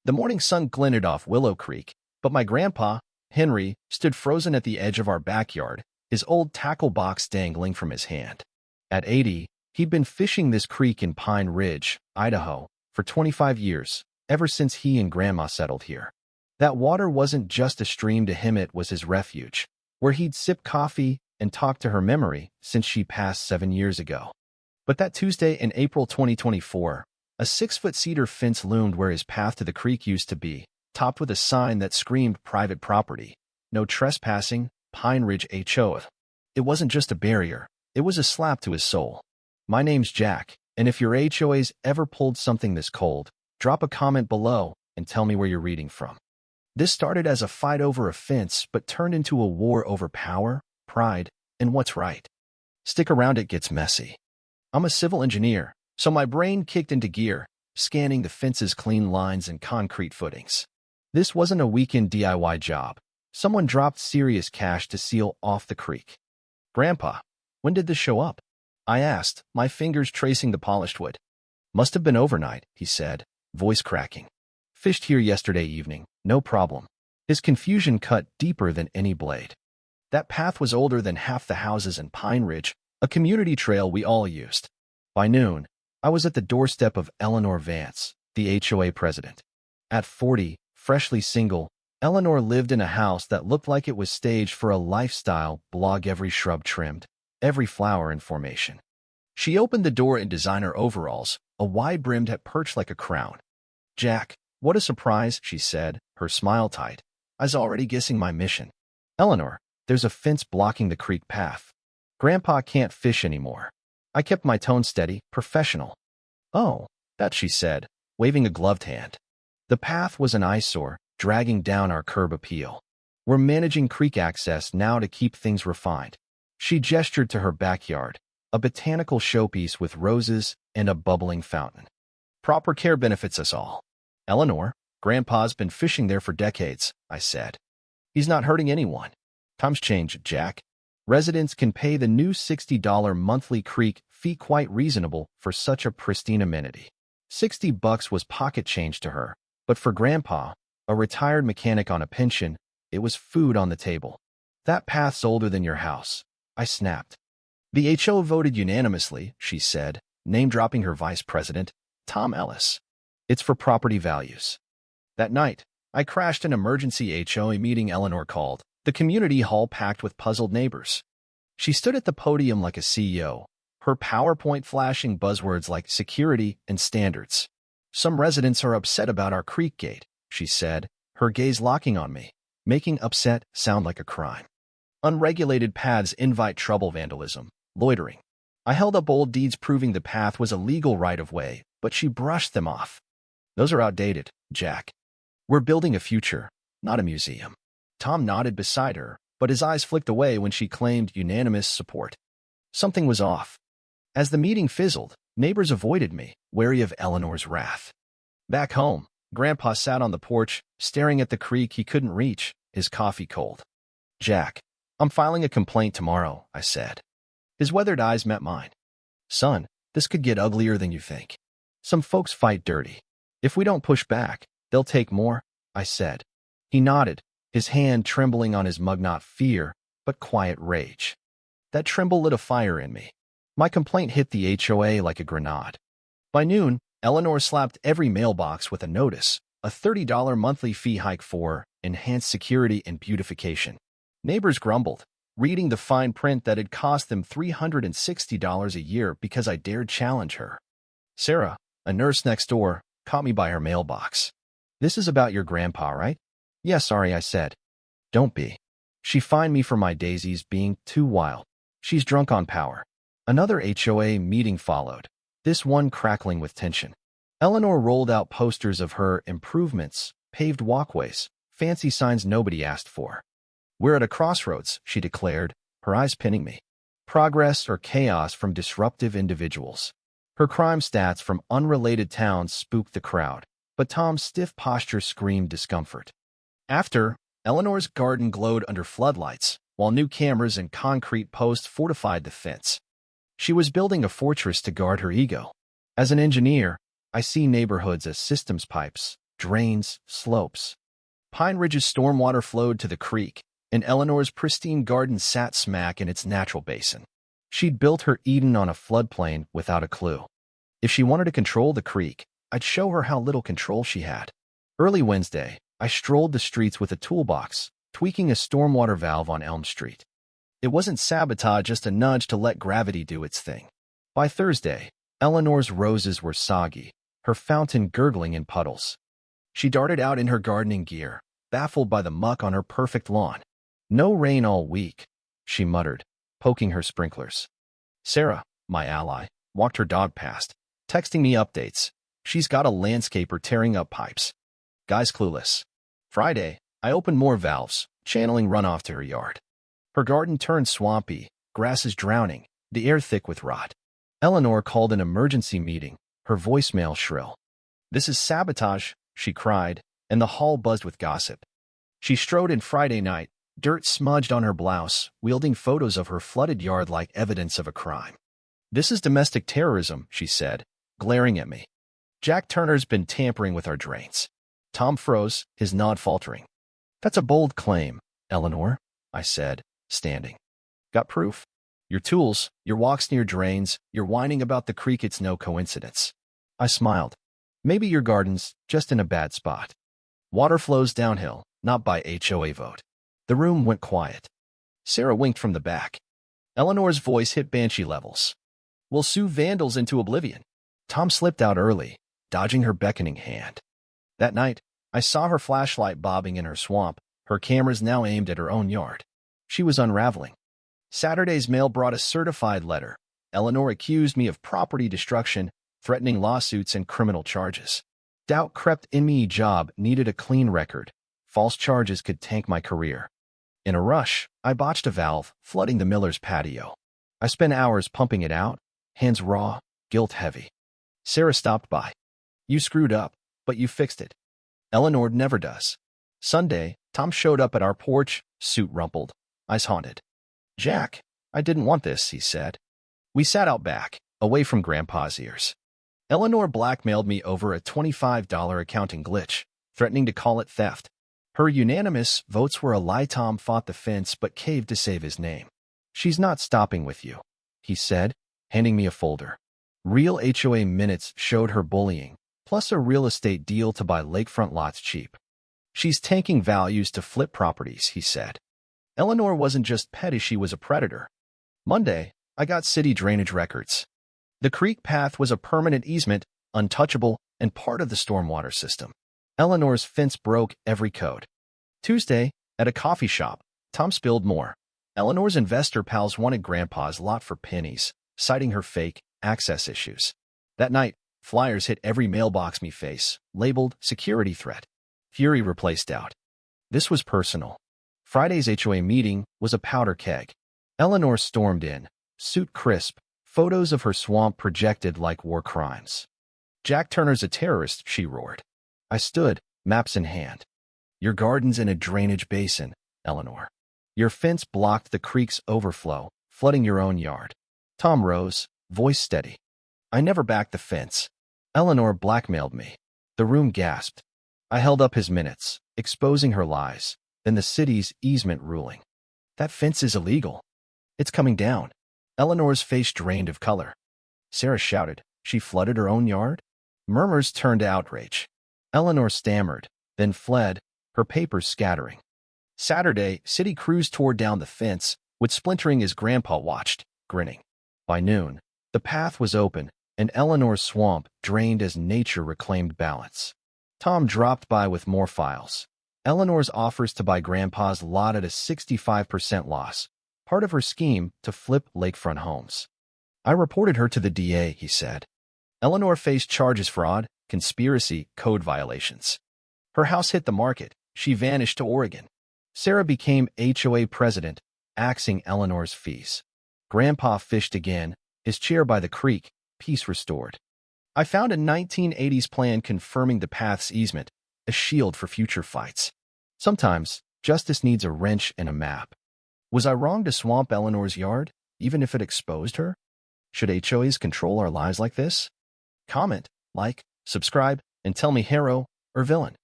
The morning sun glinted off Willow Creek, but my grandpa, Henry, stood frozen at the edge of our backyard, his old tackle box dangling from his hand. At 80, he'd been fishing this creek in Pine Ridge, Idaho, for 25 years, ever since he and Grandma settled here. That water wasn't just a stream to him, it was his refuge, where he'd sip coffee and talk to her memory since she passed 7 years ago. But that Tuesday in April 2024, a 6-foot cedar fence loomed where his path to the creek used to be, topped with a sign that screamed private property. No trespassing, Pine Ridge HOA. It wasn't just a barrier, it was a slap to his soul. My name's Jack, and if your HOA's ever pulled something this cold, drop a comment below and tell me where you're reading from. This started as a fight over a fence, but turned into a war over power, pride, and what's right. Stick around, it gets messy. I'm a civil engineer, so my brain kicked into gear, scanning the fence's clean lines and concrete footings. This wasn't a weekend DIY job. Someone dropped serious cash to seal off the creek. Grandpa, when did this show up? I asked, my fingers tracing the polished wood. Must have been overnight, he said, voice cracking. Fished here yesterday evening, no problem. His confusion cut deeper than any blade. That path was older than half the houses in Pine Ridge, a community trail we all used. By noon, I was at the doorstep of Eleanor Vance, the HOA president. At 40, freshly single, Eleanor lived in a house that looked like it was staged for a lifestyle blog, every shrub trimmed, every flower in formation. She opened the door in designer overalls, a wide-brimmed hat perched like a crown. Jack, what a surprise, she said, her smile tight. I was already guessing my mission. Eleanor, there's a fence blocking the creek path. Grandpa can't fish anymore. I kept my tone steady, professional. Oh, that, she said, waving a gloved hand. The path was an eyesore, dragging down our curb appeal. We're managing creek access now to keep things refined. She gestured to her backyard, a botanical showpiece with roses and a bubbling fountain. Proper care benefits us all. Eleanor, Grandpa's been fishing there for decades, I said. He's not hurting anyone. Times change, Jack. Residents can pay the new $60 monthly creek fee, quite reasonable for such a pristine amenity. $60 was pocket change to her, but for Grandpa, a retired mechanic on a pension, it was food on the table. That path's older than your house, I snapped. The HO voted unanimously, she said, name-dropping her vice president, Tom Ellis. It's for property values. That night, I crashed an emergency HOA meeting Eleanor called, the community hall packed with puzzled neighbors. She stood at the podium like a CEO, her PowerPoint flashing buzzwords like security and standards. Some residents are upset about our creek gate, she said, her gaze locking on me, making upset sound like a crime. Unregulated paths invite trouble, vandalism, loitering. I held up old deeds proving the path was a legal right-of-way, but she brushed them off. Those are outdated, Jack. We're building a future, not a museum. Tom nodded beside her, but his eyes flicked away when she claimed unanimous support. Something was off. As the meeting fizzled, neighbors avoided me, wary of Eleanor's wrath. Back home, Grandpa sat on the porch, staring at the creek he couldn't reach, his coffee cold. Jack, I'm filing a complaint tomorrow, I said. His weathered eyes met mine. Son, this could get uglier than you think. Some folks fight dirty. If we don't push back, they'll take more, I said. He nodded, his hand trembling on his mug, not fear, but quiet rage. That tremble lit a fire in me. My complaint hit the HOA like a grenade. By noon, Eleanor slapped every mailbox with a notice, a $30 monthly fee hike for enhanced security and beautification. Neighbors grumbled, reading the fine print that had cost them $360 a year because I dared challenge her. Sarah, a nurse next door, caught me by her mailbox. This is about your grandpa, right? Yeah, sorry, I said. Don't be. She fined me for my daisies being too wild. She's drunk on power. Another HOA meeting followed, this one crackling with tension. Eleanor rolled out posters of her improvements, paved walkways, fancy signs nobody asked for. We're at a crossroads, she declared, her eyes pinning me. Progress or chaos from disruptive individuals. Her crime stats from unrelated towns spooked the crowd, but Tom's stiff posture screamed discomfort. After, Eleanor's garden glowed under floodlights, while new cameras and concrete posts fortified the fence. She was building a fortress to guard her ego. As an engineer, I see neighborhoods as systems pipes, drains, slopes. Pine Ridge's stormwater flowed to the creek, and Eleanor's pristine garden sat smack in its natural basin. She'd built her Eden on a floodplain without a clue. If she wanted to control the creek, I'd show her how little control she had. Early Wednesday, I strolled the streets with a toolbox, tweaking a stormwater valve on Elm Street. It wasn't sabotage, just a nudge to let gravity do its thing. By Thursday, Eleanor's roses were soggy, her fountain gurgling in puddles. She darted out in her gardening gear, baffled by the muck on her perfect lawn. "No rain all week," she muttered, poking her sprinklers. Sarah, my ally, walked her dog past, texting me updates. She's got a landscaper tearing up pipes. Guy's clueless. Friday, I opened more valves, channeling runoff to her yard. Her garden turned swampy, grass is drowning, the air thick with rot. Eleanor called an emergency meeting, her voicemail shrill. "This is sabotage," she cried, and the hall buzzed with gossip. She strode in Friday night, dirt smudged on her blouse, wielding photos of her flooded yard like evidence of a crime. "This is domestic terrorism," she said, glaring at me. "Jack Turner's been tampering with our drains." Tom froze, his nod faltering. "That's a bold claim, Eleanor," I said, standing. "Got proof? Your tools, your walks near drains, your whining about the creek, it's no coincidence." I smiled. "Maybe your garden's just in a bad spot. Water flows downhill, not by HOA vote." The room went quiet. Sarah winked from the back. Eleanor's voice hit banshee levels. "We'll sue vandals into oblivion." Tom slipped out early, dodging her beckoning hand. That night, I saw her flashlight bobbing in her swamp, her cameras now aimed at her own yard. She was unraveling. Saturday's mail brought a certified letter. Eleanor accused me of property destruction, threatening lawsuits and criminal charges. Doubt crept in me. Job needed a clean record. False charges could tank my career. In a rush, I botched a valve, flooding the Miller's patio. I spent hours pumping it out, hands raw, guilt heavy. Sarah stopped by. "You screwed up, but you fixed it." Eleanor never does. Sunday, Tom showed up at our porch, suit rumpled, eyes haunted. "Jack, I didn't want this," he said. We sat out back, away from Grandpa's ears. Eleanor blackmailed me over a $25 accounting glitch, threatening to call it theft. Her unanimous votes were a lie. Tom fought the fence but caved to save his name. "She's not stopping with you," he said, handing me a folder. Real HOA minutes showed her bullying, plus a real estate deal to buy lakefront lots cheap. "She's tanking values to flip properties," he said. Eleanor wasn't just petty, she was a predator. Monday, I got city drainage records. The creek path was a permanent easement, untouchable, and part of the stormwater system. Eleanor's fence broke every code. Tuesday, at a coffee shop, Tom spilled more. Eleanor's investor pals wanted Grandpa's lot for pennies, citing her fake access issues. That night, flyers hit every mailbox me face, labeled security threat. Fury replaced doubt. This was personal. Friday's HOA meeting was a powder keg. Eleanor stormed in, suit crisp, photos of her swamp projected like war crimes. "Jack Turner's a terrorist," she roared. I stood, maps in hand. "Your garden's in a drainage basin, Eleanor. Your fence blocked the creek's overflow, flooding your own yard." Tom rose, voice steady. "I never backed the fence. Eleanor blackmailed me." The room gasped. I held up his minutes, exposing her lies, then the city's easement ruling. "That fence is illegal. It's coming down." Eleanor's face drained of color. Sarah shouted, "She flooded her own yard?" Murmurs turned to outrage. Eleanor stammered, then fled, her papers scattering. Saturday, city crews tore down the fence, with splintering as Grandpa watched, grinning. By noon, the path was open, and Eleanor's swamp drained as nature reclaimed balance. Tom dropped by with more files. Eleanor's offers to buy Grandpa's lot at a 65% loss, part of her scheme to flip lakefront homes. "I reported her to the DA," he said. Eleanor faced charges: fraud, conspiracy, code violations. Her house hit the market. She vanished to Oregon. Sarah became HOA president, axing Eleanor's fees. Grandpa fished again, his chair by the creek, peace restored. I found a 1980s plan confirming the path's easement, a shield for future fights. Sometimes, justice needs a wrench and a map. Was I wrong to swamp Eleanor's yard, even if it exposed her? Should HOAs control our lives like this? Comment, like, subscribe, and tell me, hero, or villain.